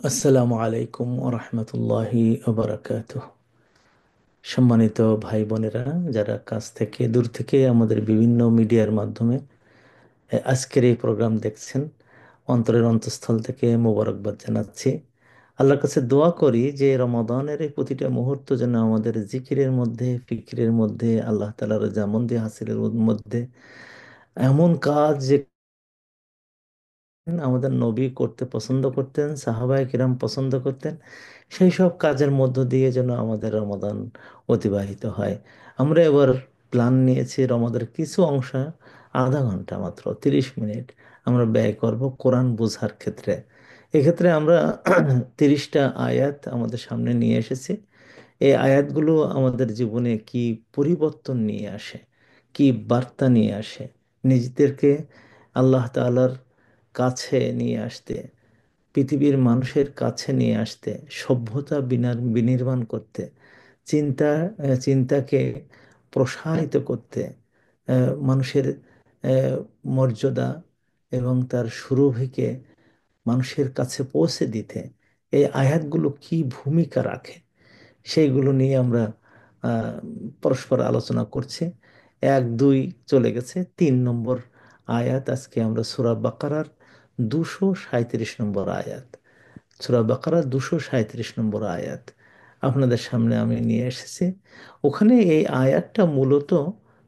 আসসালামু আলাইকুম ওরহমতুল্লাহি ওবরাকাতুহ। সম্মানিত ভাই বোনেরা, যারা কাছ থেকে দূর থেকে আমাদের বিভিন্ন মিডিয়ার মাধ্যমে আজকের এই প্রোগ্রাম দেখছেন, অন্তরের অন্তঃস্থল থেকে মোবারকবাদ জানাচ্ছি। আল্লাহর কাছে দোয়া করি যে রমাদানের এই প্রতিটা মুহূর্ত যেন আমাদের জিকিরের মধ্যে, ফিকিরের মধ্যে, আল্লাহ তাআলার রেজামন্দি হাসিলের মধ্যে এমন কাজ যে আমাদের নবী করতে পছন্দ করতেন, সাহাবায়ে কিরাম পছন্দ করতেন, সেই সব কাজের মধ্য দিয়ে যেন আমাদের রমাদান অতিবাহিত হয়। আমরা এবার প্ল্যান নিয়েছি রমাদানের কিছু অংশ, আধা ঘন্টা মাত্র 30 মিনিট আমরা ব্যয় করব কোরআন বোঝার ক্ষেত্রে। এক্ষেত্রে আমরা 30টা আয়াত আমাদের সামনে নিয়ে এসেছি। এই আয়াতগুলো আমাদের জীবনে কি পরিবর্তন নিয়ে আসে, কি বার্তা নিয়ে আসে, নিজেদেরকে আল্লাহ তাআলার কাছে নিয়ে আসতে, পৃথিবীর মানুষের কাছে নিয়ে আসতে, সভ্যতা বিনির্মাণ করতে, চিন্তাকে প্রসারিত করতে, মানুষের মর্যাদা এবং তার সুরভিকে মানুষের কাছে পৌঁছে দিতে এই আয়াতগুলো কি ভূমিকা রাখে, সেইগুলো নিয়ে আমরা আহ, পরস্পর আলোচনা করছি। 1 2 চলে গেছে, 3 নম্বর আয়াত আজকে আমরা সূরা বাকারার 237 নম্বর আয়াত। সূরা বাকারার 237 নম্বর আয়াত আপনাদের সামনে আমি নিয়ে এসেছি। ওখানে এই আয়াতটা মূলত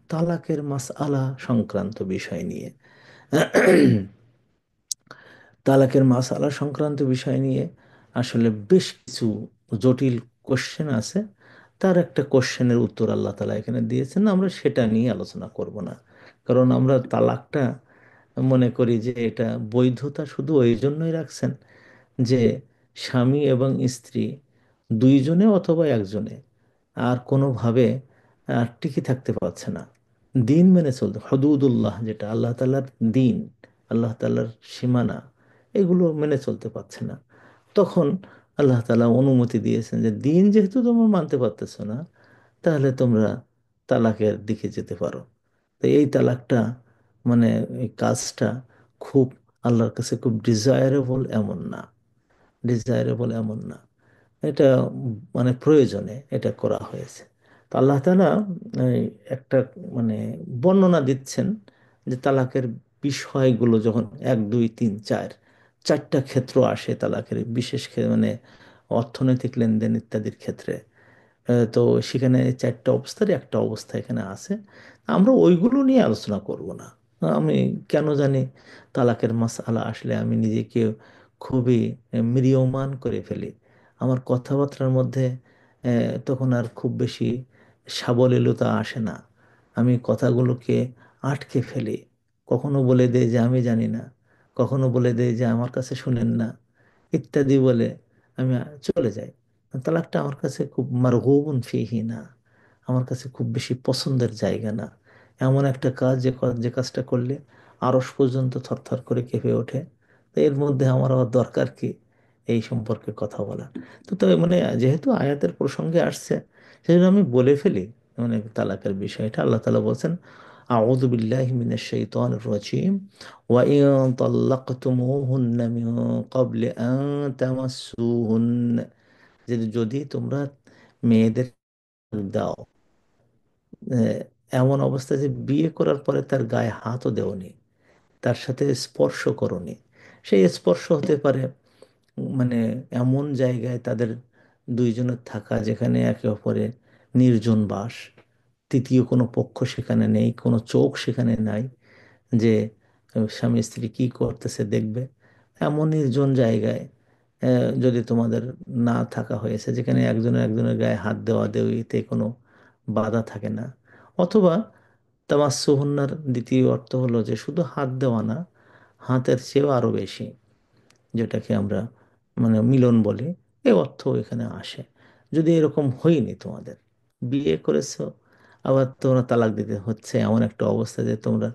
তালাকের মাসআলা সংক্রান্ত বিষয় নিয়ে তালাকের মাসআলা সংক্রান্ত বিষয় নিয়ে আসলে বেশ কিছু জটিল কোশ্চেন আছে। তার একটা কোশ্চেনের উত্তর আল্লাহ তাআলা এখানে দিয়েছেন, আমরা সেটা নিয়ে আলোচনা করব না। কারণ আমরা তালাকটা মনে করি যে এটা বৈধতা শুধু ওই জন্যই রাখছেন যে স্বামী এবং স্ত্রী দুইজনে অথবা একজনে আর কোনোভাবে টিকে থাকতে পারছে না, দিন মেনে চলতে, হদুদুল্লাহ যেটা আল্লাহ তাআলার দিন, আল্লাহ তাআলার সীমানা, এগুলো মেনে চলতে পারছে না। তখন আল্লাহ তাআলা অনুমতি দিয়েছেন যে দিন যেহেতু তোমরা মানতে পারতেছো না, তাহলে তোমরা তালাকের দিকে যেতে পারো। তো এই তালাকটা মানে এই কাজটা খুব আল্লাহর কাছে খুব ডিজায়ারেবল এমন না, ডিজায়ারেবল এমন না, এটা মানে প্রয়োজনে এটা করা হয়েছে। তো আল্লাহ তাআলা এই একটা মানে বর্ণনা দিচ্ছেন যে তালাকের বিষয়গুলো যখন 1 2 3 4 চারটা ক্ষেত্র আসে তালাকের, বিশেষ মানে অর্থনৈতিক লেনদেন ইত্যাদির ক্ষেত্রে। তো সেখানে চারটা অবস্থার একটা অবস্থা এখানে আছে। আমরা ওইগুলো নিয়ে আলোচনা করব না। আমি কেন জানি তালাকের মাসআলা আসলে আমি নিজেকে খুবই ম্রিয়মাণ করে ফেলি। আমার কথাবার্তার মধ্যে তখন আর খুব বেশি সাবলীলতা আসে না। আমি কথাগুলোকে আটকে ফেলি। কখনো বলে দেই যে আমি জানি না, কখনো বলে দেই যে আমার কাছে শুনেন না, ইত্যাদি বলে আমি চলে যাই। তালাকটা আমার কাছে খুব মারগুবুন ফিহি না, আমার কাছে খুব বেশি পছন্দের জায়গা না। এমন একটা কাজ যে কাজটা করলে আরশ পর্যন্ত থরথর করে কেঁপে ওঠে। তো এর মধ্যে আমার আবার দরকার কি এই সম্পর্কে কথা বলা? তো মানে যেহেতু আয়াতের প্রসঙ্গে আসছে, সেজন্য আমি বলে ফেলি। মানে তালাকের বিষয়টা আল্লাহ তাআলা বলছেন, আউযু বিল্লাহি মিনাশ শাইতানির রাজিম, ওয়া ইন তাল্লাকতুমুহুন্না মিন ক্বাবলি আন তামাসসুহুন্না, যে যদি তোমরা মেয়েদের দাও আহ, এমন অবস্থা যে বিয়ে করার পরে তার গায়ে হাতও দেওনি, তার সাথে স্পর্শ করনি। সেই স্পর্শ হতে পারে মানে এমন জায়গায় তাদের দুইজনের থাকা যেখানে একে অপরের নির্জন বাস, তৃতীয় কোনো পক্ষ সেখানে নেই, কোনো চোখ সেখানে নাই যে স্বামী স্ত্রী কি করতেছে দেখবে। এমন নির্জন জায়গায় যদি তোমাদের না থাকা হয়েছে, যেখানে একজনের একজনের গায়ে হাত দেওয়া দেওয়িতে কোনো বাধা থাকে না, অথবা তামাসসুহুন্নার দ্বিতীয় অর্থ হলো যে শুধু হাত দেওয়া না, হাতের চেয়েও আরো বেশি, যেটাকে আমরা মানে মিলন বলি, এই অর্থ এখানে আসে। যদি এরকম হয়নি, তোমাদের বিয়ে করেছো আবার তোমরা তালাক দিতে হচ্ছে এমন একটা অবস্থা যে তোমরা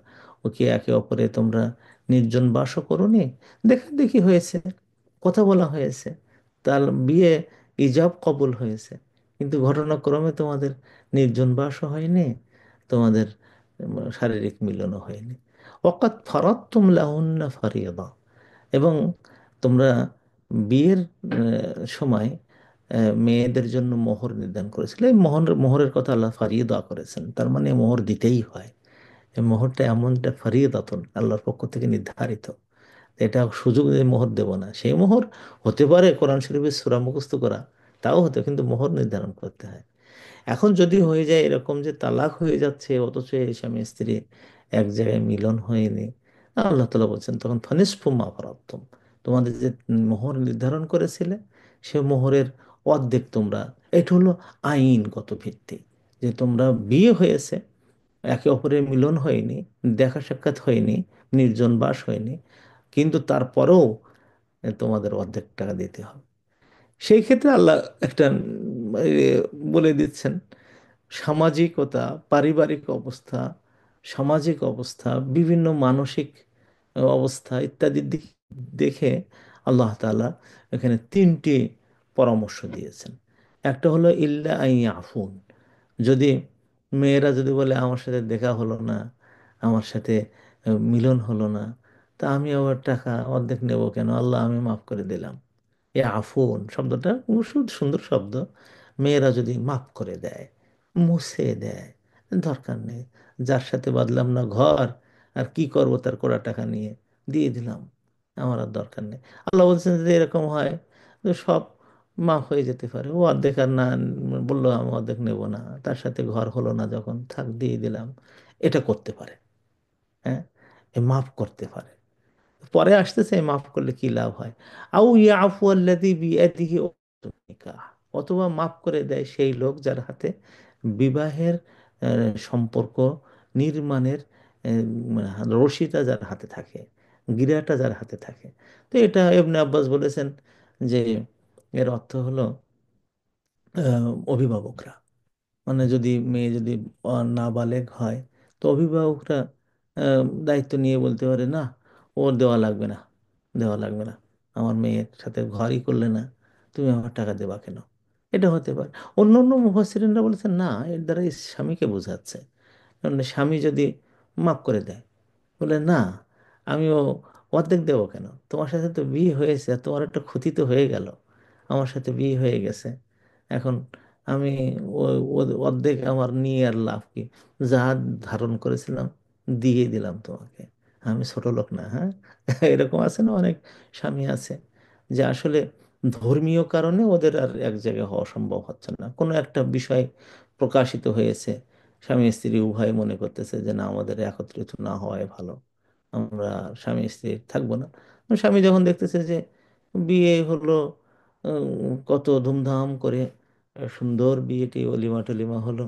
ওকে একে অপরে তোমরা নির্জন বাসও করোনি, দেখা দেখি হয়েছে, কথা বলা হয়েছে, তার বিয়ে ইজাব কবুল হয়েছে, কিন্তু ঘটনাক্রমে তোমাদের নির্জন বাসও হয়নি, তোমাদের শারীরিক মিলনও হয়নি। ওয়াকাদ ফারাদতুম লাহুন্না ফারিয়্যিদা, এবং তোমরা বিয়ের সময় মেয়েদের জন্য মোহর নির্ধারণ করেছিলে। এই মোহরের কথা আল্লাহ ফারিয়ে করেছেন, তার মানে মোহর দিতেই হয়। এই মোহরটা এমন একটা ফারিয়েদাতুন, আল্লাহর পক্ষ থেকে নির্ধারিত। এটা সুযোগ দিয়ে মোহর দেব না, সেই মোহর হতে পারে কোরআন শরীফের সূরা মুখস্থ করা, তাও হতে, কিন্তু মোহর নির্ধারণ করতে হয়। এখন যদি হয়ে যায় এরকম যে তালাক হয়ে যাচ্ছে অথচ এই স্বামী স্ত্রী এক জায়গায় মিলন হয়নি, আল্লাহ তালা বলছেন তখন ফানিসফু মা ফারাদ্তুম, তোমাদের যে মোহর নির্ধারণ করেছিলে সে মোহরের অর্ধেক তোমরা, এটা হলো আইনগত ভিত্তি, যে তোমরা বিয়ে হয়েছে, একে অপরের মিলন হয়নি, দেখা সাক্ষাৎ হয়নি, নির্জন বাস হয়নি, কিন্তু তারপরেও তোমাদের অর্ধেক টাকা দিতে হবে। সেই ক্ষেত্রে আল্লাহ একটা বলে দিচ্ছেন সামাজিকতা, পারিবারিক অবস্থা, সামাজিক অবস্থা, বিভিন্ন মানসিক অবস্থা ইত্যাদি দিক দেখে আল্লাহ তাআলা এখানে তিনটি পরামর্শ দিয়েছেন। একটা হলো ইল্লা আই আফুন, যদি মেয়েরা যদি বলে আমার সাথে দেখা হলো না, আমার সাথে মিলন হলো না, তা আমি আবার টাকা অর্ধেক নেব কেন, আল্লাহ আমি মাফ করে দিলাম। এ আফুন শব্দটা খুব সুন্দর শব্দ। মেয়েরা যদি মাফ করে দেয়, মুছে দেয়, দরকার নেই, যার সাথে বাঁধলাম না ঘর, আর কি করব তার কোড়া টাকা নিয়ে, দিয়ে দিলাম, আমার আর দরকার নেই। আল্লাহ বলছেন যদি এরকম হয় তো সব মাফ হয়ে যেতে পারে। ও অর্ধেক আর না বললো আমি অর্ধেক নেব না, তার সাথে ঘর হলো না যখন, থাক দিয়ে দিলাম, এটা করতে পারে। হ্যাঁ, এ মাফ করতে পারে। পরে আসতেছে মাফ করলে কি লাভ হয়। আউ ইয়াফু আল্লাযী বিয়াদিহি উকতুন নিকাহ, অথবা মাফ করে দেয় সেই লোক যার হাতে বিবাহের সম্পর্ক নির্মাণের রশিটা যার হাতে থাকে, গিরাটা যার হাতে থাকে। তো এটা ইবনে আব্বাস বলেছেন যে এর অর্থ হলো অভিভাবকরা, মানে যদি মেয়ে যদি নাবালেগ হয়, তো অভিভাবকরা দায়িত্ব নিয়ে বলতে পারে না, ওর দেওয়া লাগবে না, দেওয়া লাগবে না, আমার মেয়ের সাথে ঘরই করলে না, তুমি আমার টাকা দেবা কেন। এটা হতে পারে। অন্য অন্য মুফাসসিরিনরা বলেছেন না, এর দ্বারা স্বামীকে বোঝাচ্ছে। মানে স্বামী যদি মাফ করে দেয়, বলে না, আমিও অর্ধেক দেবো কেন, তোমার সাথে তো বিয়ে হয়েছে, আর তোমার একটা ক্ষতি তো হয়ে গেল, আমার সাথে বিয়ে হয়ে গেছে, এখন আমি অর্ধেক আমার নিয়ে আর লাভ কি, যা ধারণ করেছিলাম দিয়ে দিলাম তোমাকে, আমি ছোট লোক না। হ্যাঁ, এরকম আছে না, অনেক স্বামী আছে যে আসলে ধর্মীয় কারণে ওদের আর এক জায়গায় হওয়া সম্ভব হচ্ছে না, কোনো একটা বিষয় প্রকাশিত হয়েছে, স্বামী স্ত্রী উভয় মনে করতেছে যে না আমাদের একত্রিত না হওয়াই ভালো, আমরা স্বামী স্ত্রী থাকবো না। স্বামী যখন দেখতেছে যে বিয়ে হলো, কত ধুমধাম করে সুন্দর বিয়েটি অলিমা টলিমা হলো,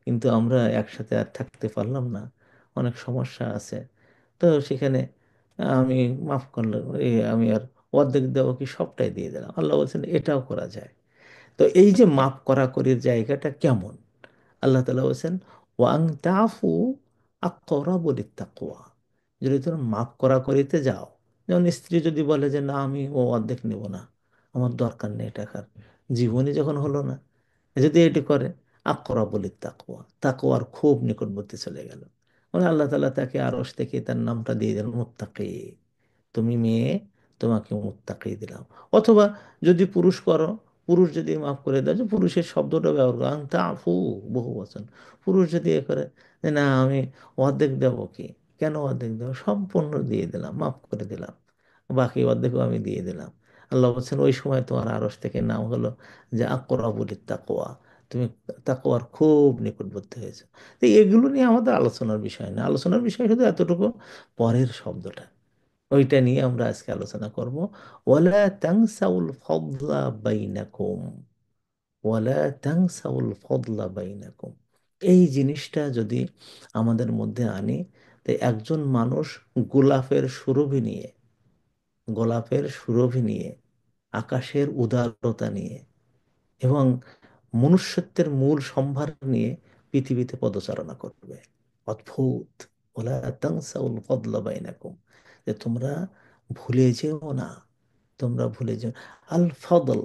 কিন্তু আমরা একসাথে আর থাকতে পারলাম না, অনেক সমস্যা আছে, তো সেখানে আমি মাফ করলাম, আমি আর অর্ধেক দেওয়া কি সবটাই দিয়ে দিলাম, আল্লাহ বলছেন এটাও করা যায়। তো এই যে মাফ করাকরির জায়গাটা কেমন, আল্লাহ তালা বলছেন ওয়াং তাফু আকরাবু লিত্তাকওয়া, যদি তোমরা মাফ করা করিতে যাও, যেমন স্ত্রী যদি বলে যে না আমি ও অর্ধেক নেব না, আমার দরকার নেই টাকার, জীবনই যখন হলো না, যদি এটি করে আকরাবু লিত্তাকওয়া, তাকওয়ার খুব নিকটবর্তী চলে গেল। মানে আল্লাহ তালা তাকে আরশ থেকে তার নামটা দিয়ে দিলেন মুত্তাকি, তুমি মেয়ে, তোমাকে মুত্তাকি দিলাম। অথবা যদি পুরুষ করো, পুরুষ যদি মাফ করে দেয়, যে পুরুষের শব্দটা ব্যবহার করে আনতা আফু, বহু বচন, পুরুষ যদি এ করে যে না আমি অর্ধেক দেবো কি, কেন অর্ধেক দেবো, সম্পূর্ণ দিয়ে দিলাম, মাফ করে দিলাম, বাকি অর্ধেকও আমি দিয়ে দিলাম, আল্লাহ বলছেন ওই সময় তোমার আরশ থেকে নাম হলো যে আকরাবুলিত তাকওয়া, তুমি তাকওয়ার খুব নিকটবর্তী হয়েছে। তো এগুলো নিয়ে আমাদের আলোচনার বিষয় না, আলোচনার বিষয় শুধু এতটুকু, পরের শব্দটা, ওইটা নিয়ে আমরা আজকে আলোচনা করব। ওয়ালা তানসাউল ফদলা বাইনাকুম, ওয়ালা তানসাউল ফদলা বাইনাকুম, এই জিনিসটা যদি আমাদের মধ্যে আনি, তো একজন মানুষ গোলাপের সুরভি নিয়ে, গোলাপের সুরভি নিয়ে, আকাশের উদারতা নিয়ে এবং মনুষ্যত্বের মূল সম্ভার নিয়ে পৃথিবীতে পদচারণা করবে। অদ্ভুত। ওলা তানসাউল ফদলা বাইনাকুম, যে তোমরা ভুলে যেও না, তোমরা ভুলে যেও, আল ফদল,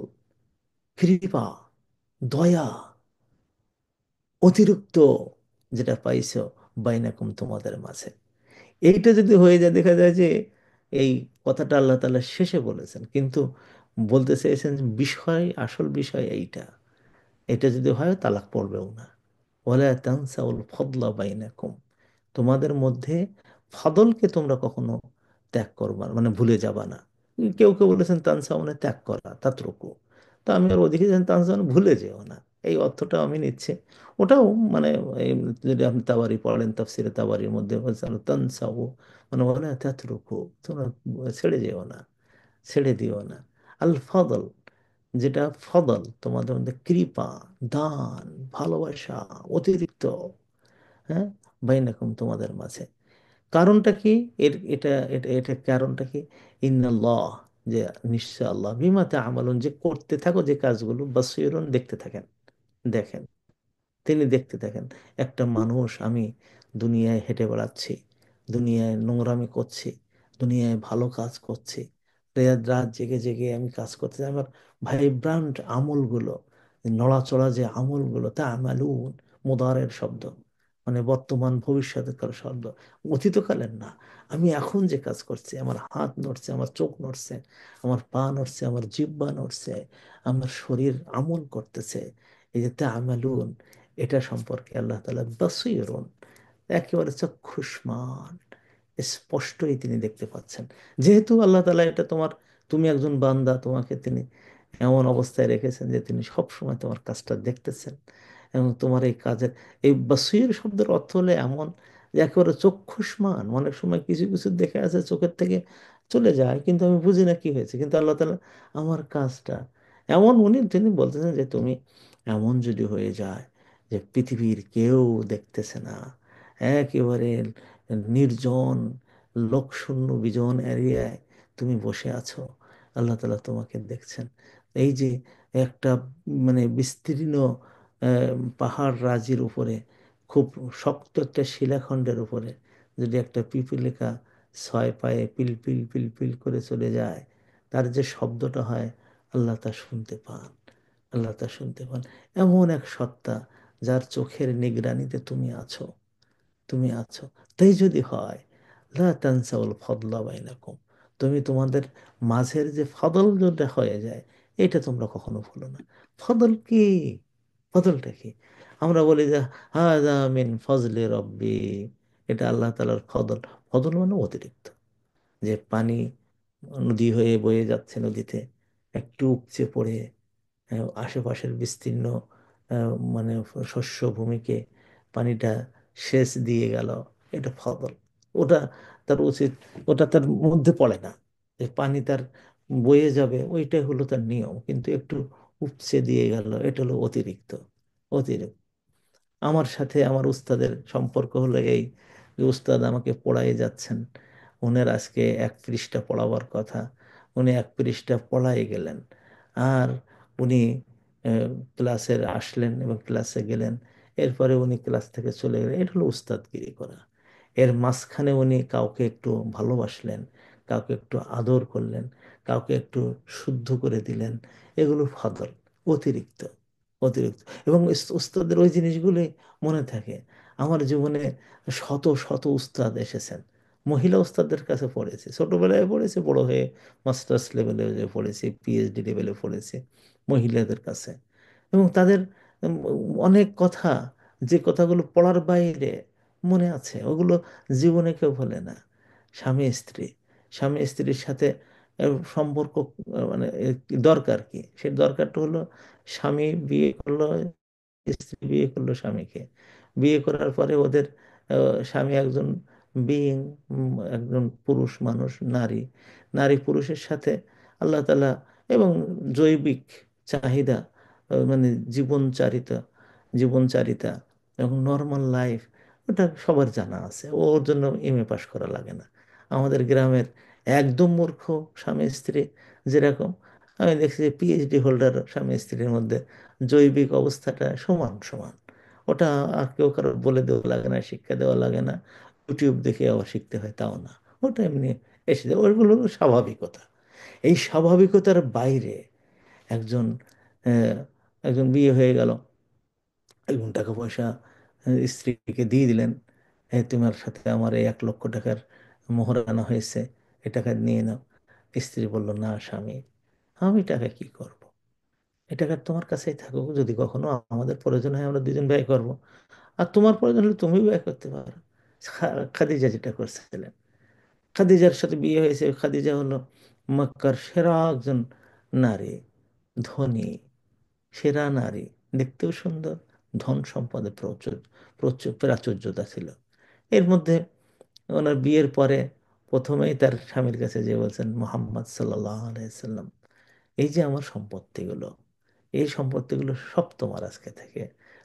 কৃপা, দয়া, অতিরিক্ত যেটা পাইছো বাইনাকুম তোমাদের মাঝে, এইটা যদি হয়ে যায় দেখা যায় যে এই কথাটা আল্লাহ তাআলা শেষে বলেছেন, কিন্তু বলতে চেয়েছেন যে বিষয়, আসল বিষয় এইটা, এটা যদি হয় তালাক পড়বেও না। ওয়ালা তানসাউল ফদলা বাইনাকুম, তোমাদের মধ্যে ফদলকে তোমরা কখনো ত্যাগ করবা না, মানে ভুলে যাবা না। কেউ কেউ বলেছেন তানসা মানে ত্যাগ করা, তাতরুকু। তো আমি আর ওদিকে যেন তানসা মানে ভুলে যেও না, এই অর্থটা আমি নিচ্ছি। ওটাও মানে এই যদি আপনি তাবারি পড়েন, তাফসিরে তাবারির মধ্যে বলছে তানসাউ মানে বলে তাতরুকু, তোমরা ছেড়ে যেও না, ছেড়ে দিও না। আল ফদল, যেটা ফদল তোমাদের মধ্যে কৃপা, দান, ভালোবাসা, অতিরিক্ত, হ্যাঁ, বাইনাকুম তোমাদের মাঝে। কারণটা কি? এটা কারণটা কি? ইন্নাল্লাহ, যে নিশ্চয় আল্লাহ, বিমা তা'মালুন, যে করতে থাকো যে কাজগুলো, বাসীরুন, দেখতে থাকেন, দেখেন, তিনি দেখতে থাকেন। একটা মানুষ, আমি দুনিয়ায় হেঁটে বেড়াচ্ছি, দুনিয়ায় নোংরামি করছি, দুনিয়ায় ভালো কাজ করছি, রাত রাত জেগে জেগে আমি কাজ করতে চাই, আমার ভাইব্রান্ট আমলগুলো, নড়াচড়া যে আমলগুলো, তা আমালুন, মুদারের শব্দ, মানে বর্তমান ভবিষ্যৎকার শব্দ, অতীতকালের না। আমি এখন যে কাজ করছি, আমার হাত নড়ছে, আমার চোখ নড়ছে, আমার পা নড়ছে, আমার জিহ্বা নড়ছে, আমার শরীর আমল করতেছে, এই যে তা আমালুন, এটা সম্পর্কে আল্লাহ তাআলা বাসীরুন, একেবারে চক্ষুষ্মান, স্পষ্টই তিনি দেখতে পাচ্ছেন। যেহেতু আল্লাহ তাআলা এটা তোমার, তুমি একজন বান্দা, তোমাকে তিনি এমন অবস্থায় রেখেছেন যে তিনি সব সময় তোমার কাজটা দেখতেছেন, এবং তোমার এই কাজের, এই বাসীর শব্দের অর্থ হলে এমন যে একেবারে চক্ষুষ্মান। অনেক সময় কিছু কিছু দেখে আছে চোখের থেকে চলে যায়, কিন্তু আমি বুঝি না কি হয়েছে, কিন্তু আল্লাহ তাআলা আমার কাজটা এমন, তিনি বলতেছেন যে তুমি এমন যদি হয়ে যায় যে পৃথিবীর কেউ দেখতেছে না, একেবারে নির্জন, লোকশূন্য বিজন এরিয়ায় তুমি বসে আছো, আল্লাহ তাআলা তোমাকে দেখছেন। এই যে একটা মানে বিস্তীর্ণ পাহাড় রাজির উপরে, খুব শক্ত একটা শিলাখণ্ডের উপরে যদি একটা পিপীলিকা 6 পায়ে পিল পিল পিল পিল করে চলে যায়, তার যে শব্দটা হয়, আল্লাহ তা শুনতে পান, আল্লাহ তা শুনতে পান। এমন এক সত্তা যার চোখের নিগরানিতে তুমি আছো, তুমি আছো। তাই যদি হয়, লা তানসাউল ফদলা বাইনাকুম, তুমি তোমাদের মাঝের যে ফদল যেটা হয়ে যায়, এটা তোমরা কখনো ভুলো না। ফদল কি? ফদলটা কি? আমরা বলি যে হাযা মিন ফজলি রব্বি, এটা আল্লাহ তাআলার ফদল। ফদল মানে অতিরিক্ত, যে পানি নদী হয়ে বয়ে যাচ্ছে, নদীতে একটু উপচে পড়ে আশেপাশের বিস্তীর্ণ মানে শস্য ভূমিকে পানিটা সেচ দিয়ে গেল, এটা ফদল। ওটা তার উচিত, ওটা তার মধ্যে পড়ে না যে পানি তার বয়ে যাবে, ওইটাই হলো তার নিয়ম, কিন্তু একটু উপচে দিয়ে গেল, এটা হলো অতিরিক্ত, অতিরিক্ত। আমার সাথে আমার উস্তাদের সম্পর্ক হলো এই, যে উস্তাদ আমাকে পড়াই যাচ্ছেন, ওনার আজকে 1 পৃষ্ঠা পড়াবার কথা, উনি 1 পৃষ্ঠা পড়াই গেলেন, আর উনি ক্লাসের আসলেন এবং ক্লাসে গেলেন, এরপরে উনি ক্লাস থেকে চলে গেলেন। এটা হলো উস্তাদগিরি করা। এর মাঝখানে উনি কাউকে একটু ভালোবাসলেন, কাউকে একটু আদর করলেন, কাউকে একটু শুদ্ধ করে দিলেন, এগুলো ফদল, অতিরিক্ত, অতিরিক্ত। এবং উস্তাদের ওই জিনিসগুলোই মনে থাকে। আমার জীবনে শত শত উস্তাদ এসেছেন, মহিলা উস্তাদের কাছে পড়েছি, ছোটবেলায় পড়েছি, বড় হয়ে মাস্টার্স লেভেলে যে পড়েছি, পিএইচডি লেভেলে পড়েছি মহিলাদের কাছে। এবং তাদের উম, অনেক কথা, যে কথাগুলো পড়ার বাইরে মনে আছে, ওগুলো জীবনে কেউ ভোলে না। স্বামী স্ত্রী, স্বামী স্ত্রীর সাথে সম্পর্ক, মানে দরকার কি, সে দরকারটা হলো, স্বামী বিয়ে করলো, স্ত্রী বিয়ে করলো স্বামীকে, বিয়ে করার পরে ওদের স্বামী একজন বিইং, একজন পুরুষ মানুষ, নারী, নারী পুরুষের সাথে আল্লাহ তাআলা, এবং জৈবিক চাহিদা, মানে জীবনচারিতা, জীবনচারিতা এবং নর্মাল লাইফ, ওটা সবার জানা আছে, ওর জন্য এমএ পাশ করা লাগে না। আমাদের গ্রামের একদম মূর্খ স্বামী স্ত্রী যেরকম, আমি দেখছি যে পিএইচডি হোল্ডার স্বামী স্ত্রীর মধ্যে জৈবিক অবস্থাটা সমান সমান। ওটা আর কেউ কারো বলে দেওয়া লাগে না, শিক্ষা দেওয়া লাগে না, ইউটিউব দেখে আবার শিখতে হয় তাও না, ওটা এমনি এসে যায়। ওইগুলো হলো স্বাভাবিকতা। এই স্বাভাবিকতার বাইরে একজন আহ, একজন বিয়ে হয়ে গেল, এবং টাকা পয়সা স্ত্রীকে দিয়ে দিলেন, তোমার সাথে আমার এই 1 লক্ষ টাকার মোহর আনা হয়েছে, এ টাকা নিয়ে নাও। স্ত্রী বলল, না স্বামী, আমি টাকা কি করব? এ টাকা তোমার কাছেই থাকুক, যদি কখনো আমাদের প্রয়োজন হয় আমরা দুজন ব্যয় করব, আর তোমার প্রয়োজন হলে তুমি ব্যয় করতে পারো। খাদিজা যেটা করছিলেন, খাদিজার সাথে বিয়ে হয়েছে। খাদিজা হলো মক্কার সেরা একজন নারী, ধনী, সেরা নারী, দেখতেও সুন্দর, ধন সম্পদে প্রচুর প্রচুর প্রাচুর্যতা ছিল। এর মধ্যে ওনার বিয়ের পরে প্রথমেই তার স্বামীর কাছে যে বলছেন, মোহাম্মদ সাল্লাহ আলাইসাল্লাম, এই যে আমার সম্পত্তিগুলো, এই সম্পত্তিগুলো সব তোমার আজকে থেকে,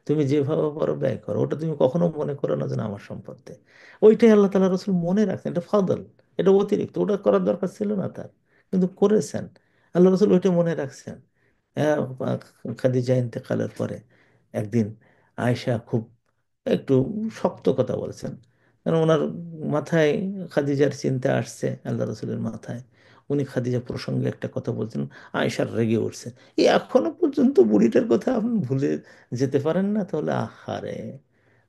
তুমি যেভাবে পারো ব্যয় করো, ওটা তুমি কখনো মনে করো না যেন আমার সম্পত্তি। ওইটাই আল্লাহ তাআলা রসুল মনে রাখছেন, এটা ফাদল, এটা অতিরিক্ত, ওটা করার দরকার ছিল না তার, কিন্তু করেছেন। আল্লাহ রসুল ওইটা মনে রাখছেন। হ্যাঁ, খাদিজা ইন্তেকালের পরে একদিন আয়েশা খুব একটু শক্ত কথা বলেছেন, কারণ ওনার মাথায় খাদিজার চিন্তা আসছে আল্লাহ রসুলের মাথায়। উনি খাদিজা প্রসঙ্গে একটা কথা বলছেন, আয়েশার রেগে উঠছে, এই এখনো পর্যন্ত বুড়িটার কথা আপনি ভুলে যেতে পারেন না? তাহলে আহারে,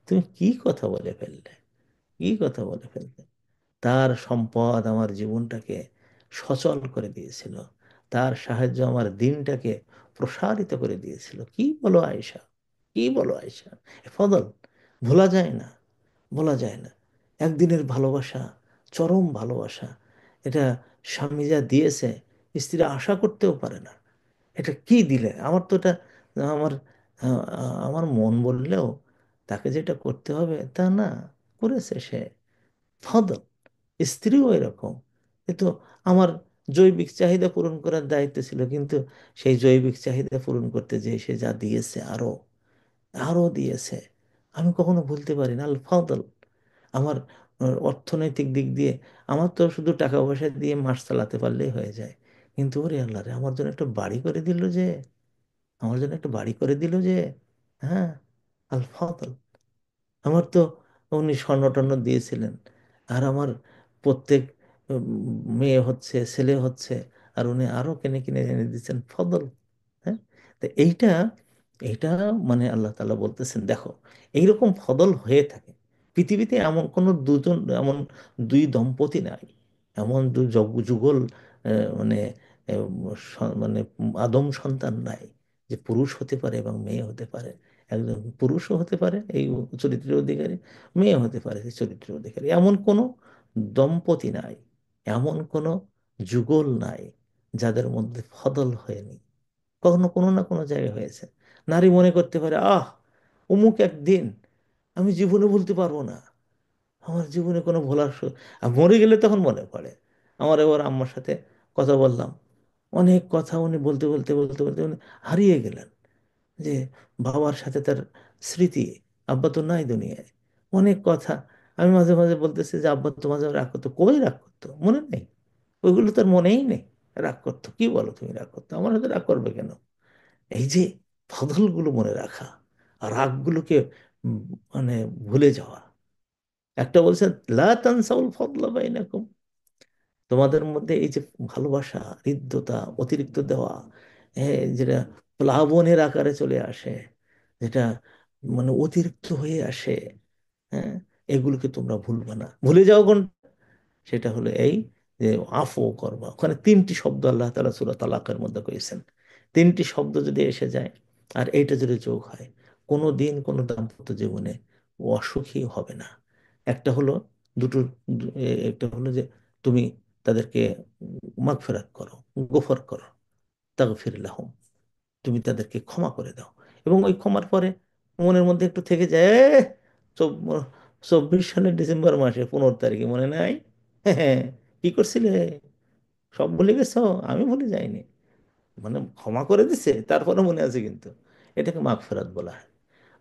তুমি কি কথা বলে ফেললে, কি কথা বলে ফেললে! তার সম্পদ আমার জীবনটাকে সচল করে দিয়েছিল, তার সাহায্য আমার দিনটাকে প্রসারিত করে দিয়েছিল। কি বলো আয়েশা, কি বলো আয়েশা! এ ফজল ভোলা যায় না, বলা যায় না। একদিনের ভালোবাসা, চরম ভালোবাসা, এটা স্বামী যা দিয়েছে স্ত্রী আশা করতেও পারে না। এটা কি দিলে! আমার তো এটা, আমার আমার মন বললেও তাকে যেটা করতে হবে তা না, করেছে সে। ফদল, স্ত্রীও এরকম। কিন্তু আমার জৈবিক চাহিদা পূরণ করার দায়িত্ব ছিল, কিন্তু সেই জৈবিক চাহিদা পূরণ করতে যে সে যা দিয়েছে, আরো আরো দিয়েছে, আমি কখনো ভুলতে পারি না। আল ফাদল, আমার অর্থনৈতিক দিক দিয়ে আমার তো শুধু টাকা পয়সা দিয়ে মাস চালাতে পারলেই হয়ে যায়, কিন্তু ওরে আল্লাহ রে, আমার জন্য একটা বাড়ি করে দিল যে, আমার জন্য একটা বাড়ি করে দিল যে। হ্যাঁ, আল ফাদল। আমার তো উনি স্বর্ণ টর্ণ দিয়েছিলেন, আর আমার প্রত্যেক মেয়ে হচ্ছে, ছেলে হচ্ছে, আর উনি আরো কিনে কিনে এনে দিচ্ছেন, ফদল। হ্যাঁ, তো এইটা, এইটা মানে আল্লাহ তাআলা বলতেছেন, দেখো, এইরকম ফদল হয়ে থাকে পৃথিবীতে। এমন কোনো দুজন, এমন দুই দম্পতি নাই, এমন দুই যুগল মানে মানে আদম সন্তান নাই, যে পুরুষ হতে পারে এবং মেয়ে হতে পারে। একজন পুরুষও হতে পারে এই চরিত্রের অধিকারী, মেয়ে হতে পারে সেই চরিত্রের অধিকারী। এমন কোনো দম্পতি নাই, এমন কোনো যুগল নাই যাদের মধ্যে ফদল হয়নি। কখনো কোনো না কোনো জায়গায় হয়েছে। নারী মনে করতে পারে, আহ, অমুক একদিন আমি জীবনে ভুলতে পারবো না, আমার জীবনে কোনো ভোলার আর মরে গেলে তখন মনে পড়ে। আমার এবার আম্মার সাথে কথা বললাম, অনেক কথা উনি বলতে বলতে বলতে বলতে উনি হারিয়ে গেলেন, যে বাবার সাথে তার স্মৃতি। আব্বা তো নাই দুনিয়ায়, অনেক কথা। আমি মাঝে মাঝে বলতেছি যে আব্বা তো মাঝে মাঝে রাগ করতো, কই রাগ করতো মনে নেই, ওইগুলো তার মনেই নেই। রাগ করতো, কি বলো তুমি, রাগ করতো, আমার সাথে রাগ করবে কেন? এই যে ফজলগুলো মনে রাখা, আর রাগগুলোকে উম, মানে ভুলে যাওয়া। একটা বলছে, লা তানসাউল ফদলা বাইনাকুম, তোমাদের মধ্যে এই যে ভালোবাসা, হৃদ্যতা, অতিরিক্ত দেওয়া, যেটা প্লাবনের আকারে চলে আসে, যেটা মানে অতিরিক্ত হয়ে আসে, হ্যাঁ, এগুলোকে তোমরা ভুলবে না। ভুলে যাও কোন, সেটা হলো এই যে আফও করবা। ওখানে তিনটি শব্দ আল্লাহ তাআলা সূরা তালাকের মধ্যে করেছেন। তিনটি শব্দ যদি এসে যায় আর এইটা যদি যোগ হয়, কোনো দিন কোনো দাম্পত্য জীবনে ও অসুখী হবে না। একটা হলো দুটো, একটা হলো যে তুমি তাদেরকে মাগফিরাত করো, গোফর করো, তাগফির লাহুম, তুমি তাদেরকে ক্ষমা করে দাও। এবং ওই ক্ষমার পরে মনের মধ্যে একটু থেকে যায়, 24 সালের ডিসেম্বর মাসে 15 তারিখে মনে নাই? হ্যাঁ, কি করছিলে, সব ভুলে গেছো? আমি ভুলে যাইনি। মানে ক্ষমা করে দিছে, তারপরে মনে আছে কিন্তু। এটাকে মাগফিরাত বলা হয়।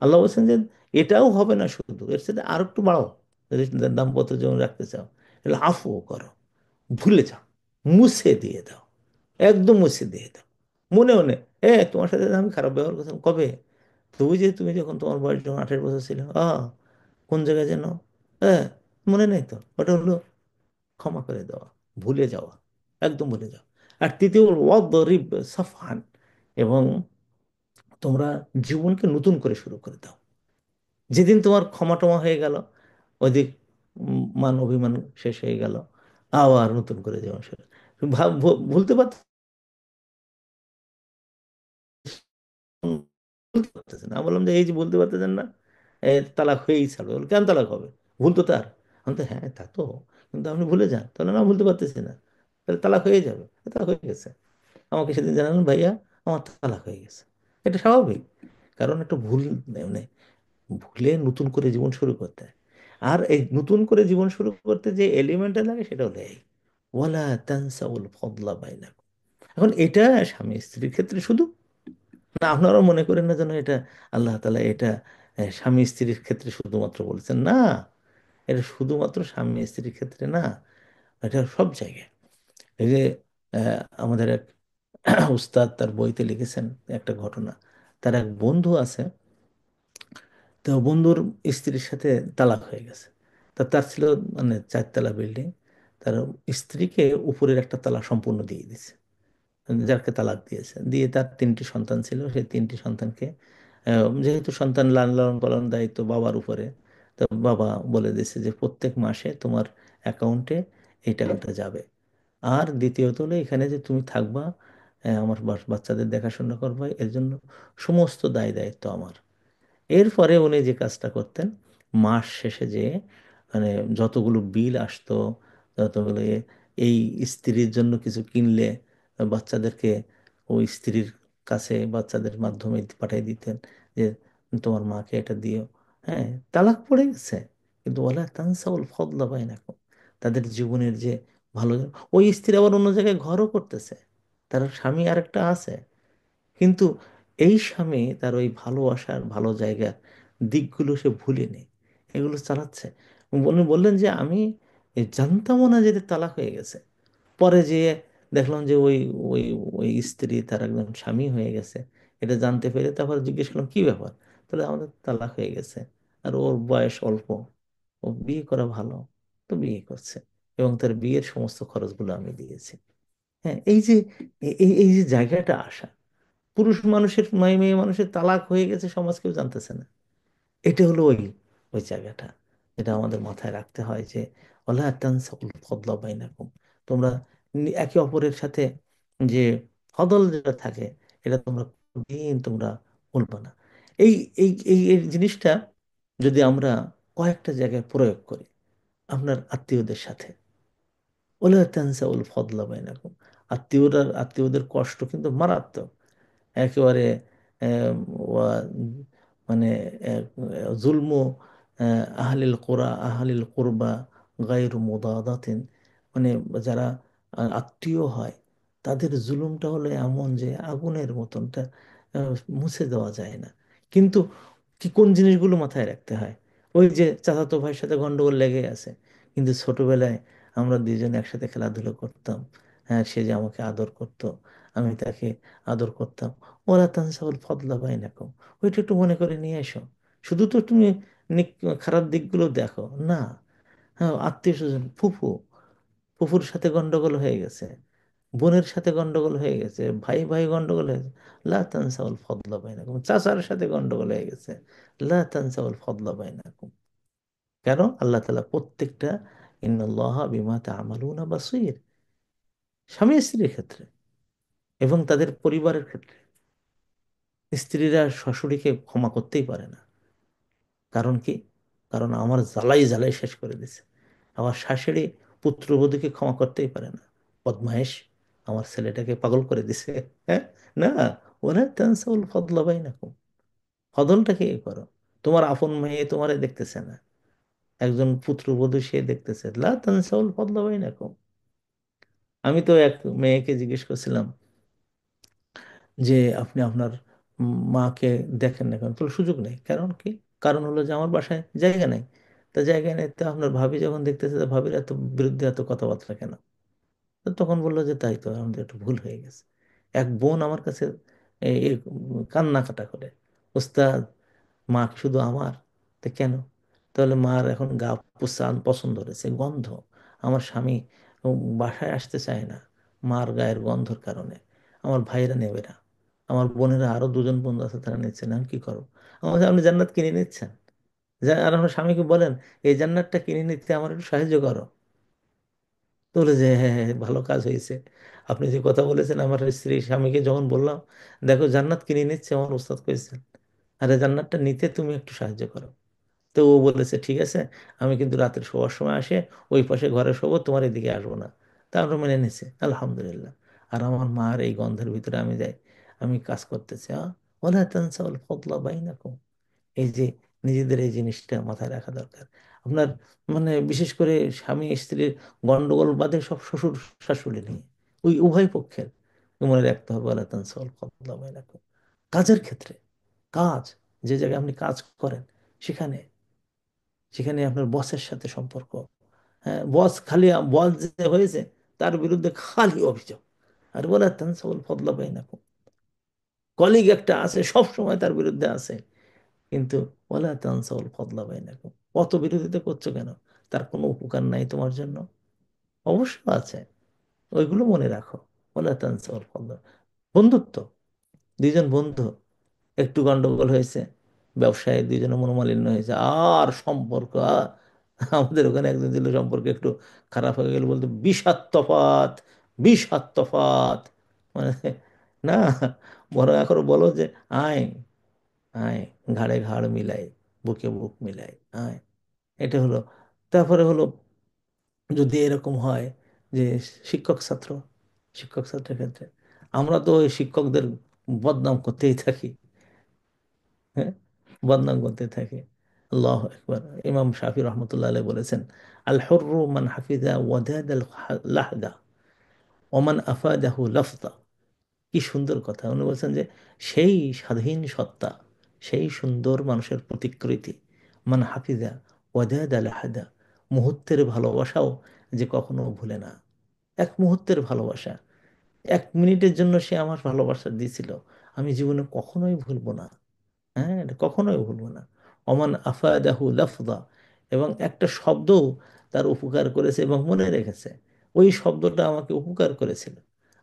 আল্লাহ বলছেন যে এটাও হবে না, শুধু এর সাথে আর একটু বাড়াও, যদি দাম্পত্য জীবন রাখতে চাও, তাহলে আফও করো, ভুলে যাও, মুছে দিয়ে দাও, একদম মুছে দিয়ে দাও। মনে মনে, তোমার সাথে আমি খারাপ ব্যবহার করছিলাম কবে? তুমি যখন তোমার বয়স যখন 28 বছর ছিল, কোন জায়গায় যেন, হ্যাঁ, মনে নেই তো? ওটা হলো ক্ষমা করে দেওয়া, ভুলে যাওয়া, একদম ভুলে যাওয়া। আর তৃতীয় হলো ওয়াদরিব সাফহান, এবং তোমরা জীবনকে নতুন করে শুরু করে দাও। যেদিন তোমার ক্ষমা টমা হয়ে গেল, ওই দিক মান অভিমান শেষ হয়ে গেল, আবার নতুন করে জীবন শুরু। ভুলতে বলতে পারতেছেন না। আমি বললাম যে এই যে বলতে পারতেছেন না, তালাক হয়েই ছাড়বে। বলে, কেন তালাক হবে? ভুল তো তার। আমি তো হ্যাঁ তা তো, কিন্তু আপনি ভুলে যান। তাহলে না, ভুলতে পারতেছি না। তাহলে তালাক হয়ে যাবে। তালাক হয়ে গেছে। আমাকে সেদিন জানালেন, ভাইয়া আমার তালাক হয়ে গেছে। এটা স্বাভাবিক, কারণ একটা ভুল, মানে ভুলে নতুন করে জীবন শুরু করতে হয়। আর এই নতুন করে জীবন শুরু করতে যে এলিমেন্টটা লাগে সেটা হলো এই ওয়ালা তানসাউল ফদলা বাইনাকুম। এখন এটা স্বামী স্ত্রীর ক্ষেত্রে শুধু না, আপনারাও মনে করেন না যেন এটা আল্লাহ তাআলা এটা স্বামী স্ত্রীর ক্ষেত্রে শুধুমাত্র বলেছেন না। এটা শুধুমাত্র স্বামী স্ত্রীর ক্ষেত্রে না, এটা সব জায়গায়। এই যে আমাদের এক উস্তাদ তার বইতে লিখেছেন একটা ঘটনা। তার এক বন্ধু আছে, তো বন্ধুর স্ত্রীর সাথে তালাক হয়ে গেছে। তা তার ছিল মানে 4 তলা বিল্ডিং। তার স্ত্রীকে উপরের একটা তালা সম্পূর্ণ দিয়ে দিছে, যাকে তালাক দিয়েছে। দিয়ে তার 3টি সন্তান ছিল, সেই 3টি সন্তানকে যেহেতু সন্তান লালন লালন পালন দায়িত্ব বাবার উপরে, তো বাবা বলে দিয়েছে যে প্রত্যেক মাসে তোমার অ্যাকাউন্টে এই টাকাটা যাবে। আর দ্বিতীয়ত হলো এখানে যে তুমি থাকবা, আমার বাচ্চাদের দেখাশোনা করবা, এর জন্য সমস্ত দায় দায়িত্ব আমার। এরপরে উনি যে কাজটা করতেন, মাস শেষে যে মানে যতগুলো বিল আসতো, যতগুলো এই স্ত্রীর জন্য কিছু কিনলে বাচ্চাদেরকে ওই স্ত্রীর কাছে বাচ্চাদের মাধ্যমে পাঠিয়ে দিতেন যে তোমার মাকে এটা দিও। হ্যাঁ, তালাক পড়ে গেছে, কিন্তু ওয়ালা তানসাউল ফদলা বাইনাকুম, তাদের জীবনের যে ভালো, ওই স্ত্রী আবার অন্য জায়গায় ঘরও করতেছে, তার স্বামী আরেকটা আছে, কিন্তু এই স্বামী তার ওই ভালোবাসার ভালো জায়গার দিকগুলো সে ভুলেনি, এগুলো চালাচ্ছে। উনি বললেন যে আমি জানতামও না যে এদের তালাক হয়ে গেছে। পরে যেয়ে দেখলাম যে ওই ওই ওই স্ত্রী তার একজন স্বামী হয়ে গেছে। এটা জানতে পেরে তারপর জিজ্ঞেস করলাম কি ব্যাপার, তাহলে আমাদের তালাক হয়ে গেছে, আর ওর বয়স অল্প, ও বিয়ে করা ভালো, তো বিয়ে করছে, এবং তার বিয়ের সমস্ত খরচগুলো আমি দিয়েছি। হ্যাঁ, এই যে এই যে জায়গাটা আসা, পুরুষ মানুষের মেয়ে মানুষের তালাক হয়ে গেছে, সমাজ কেউ জানতেছে না। এটা হলো ওই ওই জায়গাটা, যেটা আমাদের মাথায় রাখতে হয় যে ওয়ালা তানসাউল ফদলা বাইনাকুম, তোমরা একে অপরের সাথে যে ফদল যেটা থাকে, এটা তোমরা দিন তোমরা ভুলবা না। এই এই জিনিসটা যদি আমরা কয়েকটা জায়গায় প্রয়োগ করি, আপনার আত্মীয়দের সাথে ওলা তানসাউল ফদলা বাইনাকুম, আত্মীয়দের কষ্ট কিন্তু মারাত্মক। একেবারে আহ, ওয়া- মানে জুলমু আহলিল কোরা আহলিল কুরবা গায়রু মুদাদাতিন, মানে যারা আত্মীয় হয় তাদের জুলুমটা হলো এমন যে আগুনের মতন, তা আহ, মুছে দেওয়া যায় না। কিন্তু কি কোন জিনিসগুলো মাথায় রাখতে হয়, ওই যে চাচাতো ভাইয়ের সাথে গন্ডগোল লেগে আছে, কিন্তু ছোটবেলায় আমরা দুজন একসাথে খেলাধুলো করতাম। হ্যাঁ, সে যে আমাকে আদর করতো, আমি তাকে আদর করতাম। ওরা তানসাউল ফদলা বাইনাকুম, ওইটা একটু মনে করে নিয়ে এসো। শুধু তো তুমি খারাপ দিকগুলো দেখো না। হ্যাঁ, আত্মীয় স্বজন, ফুফুর সাথে গন্ডগোল হয়ে গেছে, বোনের সাথে গন্ডগোল হয়ে গেছে, ভাই ভাই গন্ডগোল হয়ে গেছে, লা তানসাউল ফদলা বাইনাকুম, চাচার সাথে গন্ডগোল হয়ে গেছে, লা তানসাউল ফদলা বাইনাকুম। কেন? আল্লাহ তাআলা প্রত্যেকটা ইন্নাল্লাহা বিমা তা'মালুনা বাসীর, স্বামী স্ত্রীর ক্ষেত্রে এবং তাদের পরিবারের ক্ষেত্রে। স্ত্রীরা শাশুড়িকে ক্ষমা করতেই পারে না। কারণ কি? কারণ আমার জ্বালাই জ্বালাই শেষ করে দিছে। আমার শাশুড়ি পুত্রবধূকে ক্ষমা করতেই পারে না। বদমাইশ, আমার ছেলেটাকে পাগল করে দিছে। হ্যাঁ, না, ওরা তানসাউল ফদলা বাইনাকুম, ফদলটাকে এ করো। তোমার আপন মেয়ে তোমারে দেখতেছে না, একজন পুত্রবধূ সে দেখতেছে, লা তানসাউল ফদলা বাইনাকুম। আমি তো এক মেয়েকে জিজ্ঞেস করছিলাম যে আপনি আপনার মাকে দেখেন না কেন? তো সুযোগ নেই। কারণ কি? কারণ হলো যে আমার বাসায় জায়গা নেই। তা জায়গা নেই, তো আপনার ভাবি যখন দেখতেছে, তা ভাবির এত বিরুদ্ধে এত কথাবার্তা কেন? তো তখন বললো যে তাই তো, আমাদের একটু ভুল হয়ে গেছে। এক বোন আমার কাছে কান্না কাটা করে, ওস্তাদ, মা কি শুধু আমার? তো কেন? তাহলে মার এখন গা পুসান পছন্দ হয়েছে, গন্ধ। আমার স্বামী বাসায় আসতে চায় না মার গায়ের গন্ধর কারণে। আমার ভাইরা নেবে না, আমার বোনেরা আরো দুজন বন্ধু আছে তারা নিচ্ছে না, আমি কি করবো? আমাকে আপনি জান্নাত কিনে নিচ্ছেন, আর আমার স্বামীকে বলেন এই জান্নাতটা কিনে নিতে আমার একটু সাহায্য করো। তো বলে যে হ্যাঁ হ্যাঁ হ্যাঁ, ভালো কাজ হয়েছে। আপনি যে কথা বলেছেন আমার স্ত্রী স্বামীকে যখন বললাম, দেখো জান্নাত কিনে নিচ্ছে আমার উস্তাদ কইছেন, আরে জান্নাতটা নিতে তুমি একটু সাহায্য করো। তো ও বলেছে ঠিক আছে, আমি কিন্তু রাতের শোয়ার সময় আসে ওই পাশে ঘরে শোবো, তোমার এদিকে আসবো না। তা আমরা মেনে নিছি আলহামদুলিল্লাহ। আর আমার মার এই গন্ধের ভিতরে আমি যাই, আমি কাজ করতেছি। ওলা তানসাউল ফদলা বাইনাকুম। এই যে নিজেদের এই জিনিসটা মাথায় রাখা দরকার আপনার। মানে বিশেষ করে স্বামী স্ত্রীর গন্ডগোল বাদে সব শ্বশুর শাশুড়ি নিয়ে, ওই উভয় পক্ষের মনে রাখতে হবে ওয়ালা তানসাউল ফাদলা বাইনাকুম। কাজের ক্ষেত্রে, কাজ, যে জায়গায় আপনি কাজ করেন সেখানে, সেখানে আপনার বসের সাথে সম্পর্ক, হ্যাঁ বস খালি, বস যে হয়েছে তার বিরুদ্ধে খালি অভিযোগ, আর বলে তানসাউল ফদলা বাইনাকুম। কলিগ একটা আছে সব সময় তার বিরুদ্ধে আছে, কিন্তু ওয়ালা তানসাউল ফদলা বাইনাকুম, অত বিরোধিতা করছো কেন? তার কোনো উপকার নাই তোমার জন্য? অবশ্য আছে, ওইগুলো মনে রাখো। ওয়ালা তানসাউল ফদলা। বন্ধুত্ব, দুইজন বন্ধু একটু গন্ডগোল হয়েছে, ব্যবসায় দুইজনের মনোমালিন্য হয়েছে, আর সম্পর্ক আমাদের ওখানে একজন ছিল সম্পর্ক একটু খারাপ হয়ে গেল, বলতো বিষাত্তফাত, বিষাত্তফাত। মানে না, বড় এখন বলো যে আয়, আয়, ঘাড়ে ঘাড় মিলাই, বুকে বুক মিলাই, আয়। এটা হলো। তারপরে হলো, যদি এরকম হয় যে শিক্ষক ছাত্র, শিক্ষক ছাত্রের ক্ষেত্রে আমরা তো ওই শিক্ষকদের বদনাম করতেই থাকি, হ্যাঁ, বদনাম করতে থাকি। আল্লাহ একবার, ইমাম শাফি রহমতুল্লাহ আলাইহি বলেছেন, আল হুররু মান হাফিজা ওয়াদাদ আল লাহদা ওমান আফাদাহু লাফদা। কি সুন্দর কথা! উনি বলছেন যে সেই স্বাধীন সত্তা, সেই সুন্দর মানুষের প্রতিকৃতি, মান হাফিজা ওয়াদাদ আল লাহদা, মুহূর্তের ভালোবাসাও যে কখনো ভুলে না। এক মুহূর্তের ভালোবাসা, 1 মিনিটের জন্য সে আমার ভালোবাসা দিয়েছিল, আমি জীবনে কখনোই ভুলবো না। হ্যাঁ, এটা কখনোই ভুলবো না। অমান আফাদাহু লাফদা, এবং একটা শব্দও তার উপকার করেছে এবং মনে রেখেছে। ওই শব্দটা আমাকে উপকার করেছিল।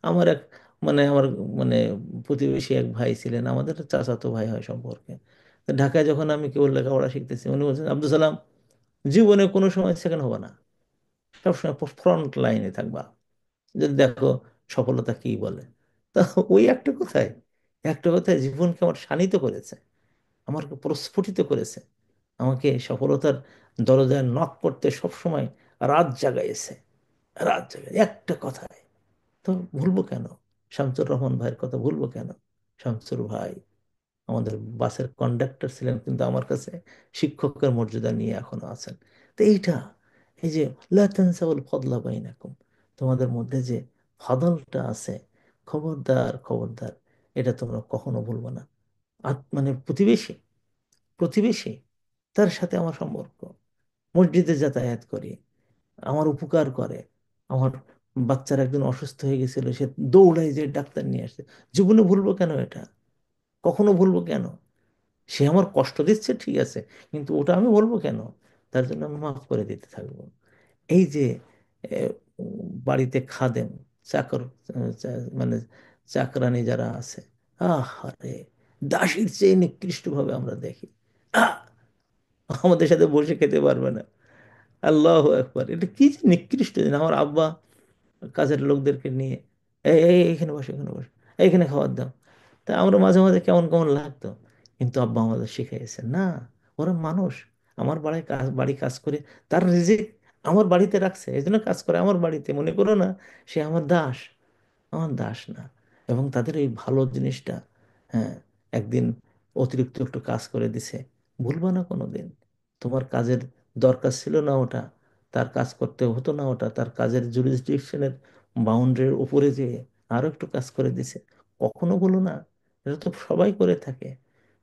আমার এক, মানে আমার, মানে প্রতিবেশী এক ভাই ছিলেন, আমাদের চাচাতো ভাই হয় সম্পর্কে। তো ঢাকায় যখন আমি কেবল লেখাপড়া শিখতেছি, উনি বলছেন, আব্দুল সালাম, জীবনে কোনো সময় সেকেন্ড হবে না, সবসময় ফ্রন্ট লাইনে থাকবা, যদি দেখো সফলতা কি বলে। তা ওই একটা কথায়, একটা কথায় জীবনকে আমার শানিত করেছে, আমাকে প্রস্ফুটিত করেছে, আমাকে সফলতার দরজায় নক করতে সব সময় রাত জাগাইছে, রাত জাগাই একটা কথায়। তো ভুলবো কেন? শামসুর রহমান ভাইয়ের কথা ভুলবো কেন? শামসুর ভাই আমাদের বাসের কন্ডাক্টর ছিলেন, কিন্তু আমার কাছে শিক্ষকের মর্যাদা নিয়ে এখনো আছেন। তো এইটা, এই যে লা তানসাউল ফদলা বাইনাকুম, তোমাদের মধ্যে যে ফাদলটা আছে, খবরদার খবরদার, এটা তোমরা কখনো ভুলবে না। মানে প্রতিবেশী, প্রতিবেশী, তার সাথে আমার সম্পর্ক, মসজিদে যাতায়াত করি, আমার উপকার করে। আমার বাচ্চার একজন অসুস্থ হয়ে গেছিল, সে দৌড়ায় যে ডাক্তার নিয়ে আসছে, জীবনে ভুলবো কেন এটা? কখনো ভুলবো কেন? সে আমার কষ্ট দিচ্ছে ঠিক আছে, কিন্তু ওটা আমি বলবো কেন? তার জন্য আমি মাফ করে দিতে থাকবো। এই যে বাড়িতে খাদেম, চাকর, মানে চাকরানি যারা আছে, আরে দাসীর চেয়ে নিকৃষ্টভাবে আমরা দেখি। আহ! আমাদের সাথে বসে খেতে পারবে না। আল্লাহ একবার, এটা কি যে নিকৃষ্ট জিনিস! আমার আব্বা কাজের লোকদেরকে নিয়ে, এই এই এইখানে বসে, এখানে বসে, এইখানে খাবার দাও। তা আমরা মাঝে মাঝে কেমন কেমন লাগতো, কিন্তু আব্বা আমাদের শিখাইছে না, ওরা মানুষ, আমার বাড়ি কাজ, বাড়ি কাজ করে তার রিজিক আমার বাড়িতে রাখছে, এই জন্য কাজ করে আমার বাড়িতে, মনে করো না সে আমার দাস, আমার দাস না। এবং তাদের এই ভালো জিনিসটা, হ্যাঁ, একদিন অতিরিক্ত একটু কাজ করে দিছে, ভুলবা না কোনোদিন। তোমার কাজের দরকার ছিল না ওটা, তার কাজ করতে হতো না ওটা, তার কাজের জুরিসডিকশনের বাউন্ডারির উপরে যে আরো একটু কাজ করে দিছে, কখনো বলো না। এটা তো সবাই করে থাকে,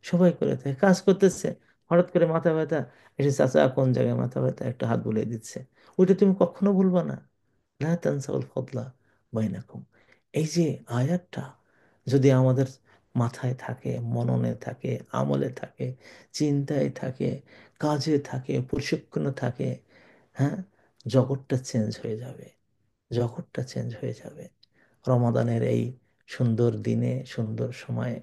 সবাই করে থাকে, কাজ করতেছে, হঠাৎ করে মাথা ব্যথা, এসে চাচা কোন জায়গায় মাথা ব্যথা, একটা হাত বুলিয়ে দিচ্ছে, ওইটা তুমি কখনো ভুলবা না। লা তানসাউল ফদলা বাইনাকুম। এই যে আয়াতটা যদি আমাদের মাথায় থাকে, মননে থাকে, আমলে থাকে, চিন্তায় থাকে, কাজে থাকে, প্রশিক্ষণে থাকে, হ্যাঁ, জগৎটা চেঞ্জ হয়ে যাবে, জগৎটা চেঞ্জ হয়ে যাবে। রমাদানের এই সুন্দর দিনে, সুন্দর সময়ে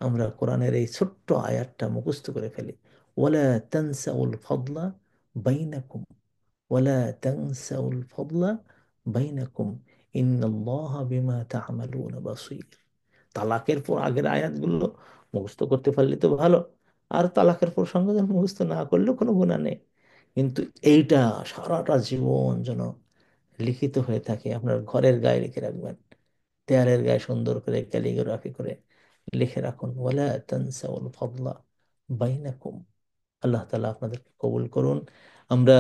আমরা কোরআনের এই ছোট্ট আয়াতটা মুখস্থ করে ফেলি, ওয়ালা তানসাউল ফদলা বাইনাকুম, ওয়ালা তানসাউল ফদলা বাইনাকুম ইন্নাল্লাহা বিমা তা'মালুনা বাসীর। তালাকের পর আগের আয়াতগুলো মুখস্থ করতে পারলে তো ভালো, আর তালাকের পর সংশোধন মুখস্থ না করলেও কোনো গুণা নেই। কিন্তু এইটা সারাটা জীবন যেন লিখিত হয়ে থাকে, আপনার ঘরের গায়ে লিখে রাখবেন, দেয়ালের গায়ে সুন্দর করে ক্যালিগ্রাফি করে লিখে রাখুন, ওয়ালা তানসাউল ফাদলা বাইনাকুম। আল্লাহ তাআলা আপনাদেরকে কবুল করুন। আমরা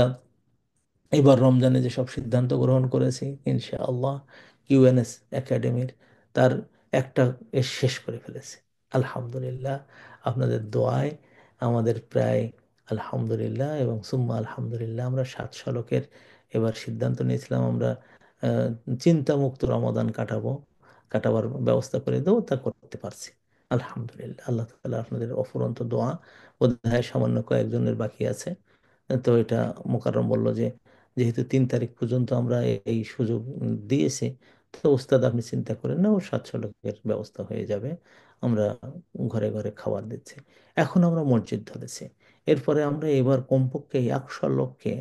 এবার রমজানে যেসব সিদ্ধান্ত গ্রহণ করেছি, ইনশাআল্লাহ ইউএনএস একাডেমির তার একটা শেষ করে ফেলেছে, আলহামদুলিল্লাহ। আপনাদের দোয়ায় আমাদের প্রায়, আলহামদুলিল্লাহ এবং সুম্মা আলহামদুলিল্লাহ, আমরা 700 লোকের এবার সিদ্ধান্ত নিয়েছিলাম আমরা চিন্তামুক্ত রমাদান কাটাবার ব্যবস্থা করে দেবো, তা করতে পারছি আলহামদুলিল্লাহ। আল্লাহ তাআলা আপনাদের অফুরন্ত দোয়া, বোধহয় সামান্য কয়েকজনের বাকি আছে। তো এটা মোকাররম বলল যে যেহেতু 3 তারিখ পর্যন্ত আমরা এই সুযোগ দিয়েছি, তো ওস্তাদ আপনি চিন্তা করেন না, ও 700 লোকের ব্যবস্থা হয়ে যাবে। আমরা ঘরে ঘরে খাবার দিচ্ছি। এখন আমরা মসজিদ ধরেছি। এরপরে আমরা এবার কমপক্ষে 100 লোককে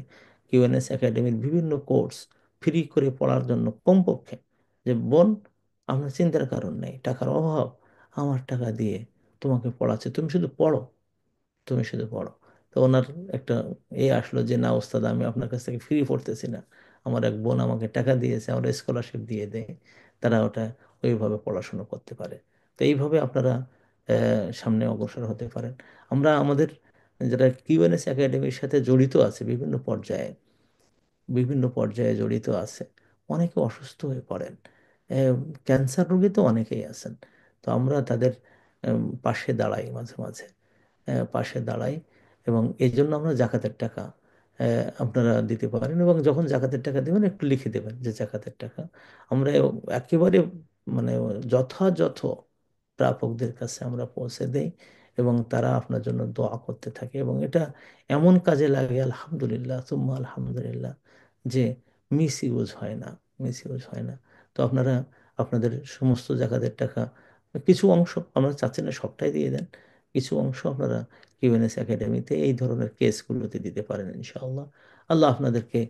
কিউএনএস একাডেমির বিভিন্ন কোর্স ফ্রি করে পড়ার জন্য, কমপক্ষে, যে বোন, আপনার চিন্তার কারণ নেই, টাকার অভাব, আমার টাকা দিয়ে তোমাকে পড়াচ্ছে, তুমি শুধু পড়ো, তুমি শুধু পড়ো। তো ওনার একটা আসলো যে না ওস্তাদ, আমি আপনার কাছ থেকে ফ্রি পড়তেছি না, আমার এক বোন আমাকে টাকা দিয়েছে, আমরা স্কলারশিপ দিয়ে দেয়, তারা ওটা ওইভাবে পড়াশোনা করতে পারে। তো এইভাবে আপনারা সামনে অগ্রসর হতে পারেন। আমরা আমাদের যারা কিউএনএস একাডেমির সাথে জড়িত আছে, বিভিন্ন পর্যায়ে জড়িত আছে, অনেকে অসুস্থ হয়ে পড়েন, ক্যান্সার রোগী তো অনেকেই আছেন। তো আমরা তাদের পাশে দাঁড়াই, মাঝে মাঝে পাশে দাঁড়াই। এবং এই জন্য আমরা জাকাতের টাকা আপনারা দিতে পারেন, এবং যখন জাকাতের টাকা দেবেন একটু লিখে দেবেন যে জাকাতের টাকা আমরা একেবারে মানে যথাযথ প্রাপকদের কাছে আমরা পৌঁছে দেই, এবং তারা আপনার জন্য দোয়া করতে থাকে। এবং এটা এমন কাজে লাগে, আলহামদুলিল্লাহ সুম্মা আলহামদুলিল্লাহ, যে মিস ইউজ হয় না। তো আপনারা আপনাদের সমস্ত জাকাতের টাকা, কিছু অংশ, আমরা চাচ্ছি না সবটাই দিয়ে দেন, কিছু অংশ আপনারা কিউএনএস একাডেমিতে এই ধরনের কেসগুলোতে দিতে পারেন ইনশাআল্লাহ। আল্লাহ আপনাদেরকে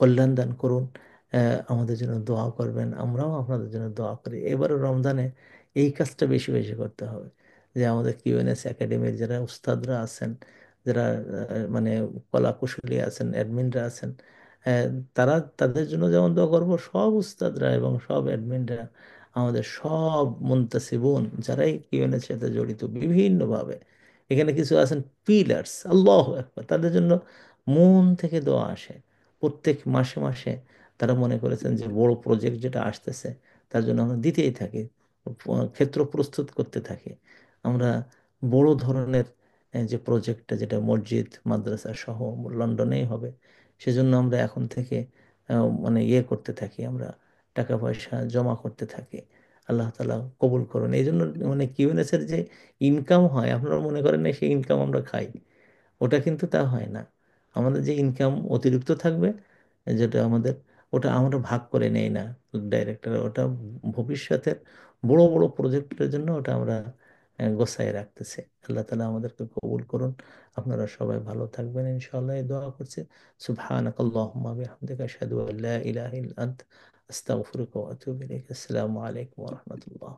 কল্যাণ দান করুন। আমাদের জন্য দোয়া করবেন, আমরাও আপনাদের জন্য দোয়া করি। এবারে রমজানে এই কাজটা বেশি বেশি করতে হবে, যে আমাদের কিউএনএস একাডেমির যারা উস্তাদরা আছেন, যারা মানে কলা কুশলী আছেন, অ্যাডমিনরা আছেন, আহ, তারা, তাদের জন্য যেমন দোয়া করবো, সব উস্তাদরা এবং সব অ্যাডমিনরা, আমাদের সব মুনতাসিবুন যারাই কিউএনএর সাথে জড়িত বিভিন্নভাবে, এখানে কিছু আছেন পিলার্স, আল্লাহ একবার, তাদের জন্য মন থেকে দোয়া আসে। প্রত্যেক মাসে মাসে তারা মনে করেছেন যে বড় প্রজেক্ট যেটা আসতেছে, তার জন্য আমরা দিতেই থাকি, ক্ষেত্র প্রস্তুত করতে থাকি। আমরা বড় ধরনের যে প্রজেক্টটা, যেটা মসজিদ মাদ্রাসা সহ লন্ডনেই হবে, সেজন্য আমরা এখন থেকে মানে করতে থাকি, আমরা টাকা পয়সা জমা করতে থাকি। আল্লাহ তালা কবুল করুন। এই জন্য মানে কিউএনএস এর যে ইনকাম হয়, আপনারা মনে করেন না সেই ইনকাম আমরা খাই, ওটা কিন্তু তা হয় না। আমাদের যে ইনকাম অতিরিক্ত থাকবে, যেটা আমাদের, ওটা আমরা ভাগ করে নেই না ডাইরেক্টর, ওটা ভবিষ্যতের বড় বড় প্রজেক্টের জন্য ওটা আমরা গোছায় রাখতেছি। আল্লাহ তালা আমাদেরকে কবুল করুন। আপনারা সবাই ভালো থাকবেন ইনশাআল্লাহ, এই দোয়া করছি। সুবহানাকাল্লাহুম্মা বিহামদিকা আশহাদু আল্লা ইলাহা ইল্লা আনতা আস্তাগফিরুকা ওয়া আতুবু ইলাইক। আসসালামু আলাইকুম ওয়া রাহমাতুল্লাহ।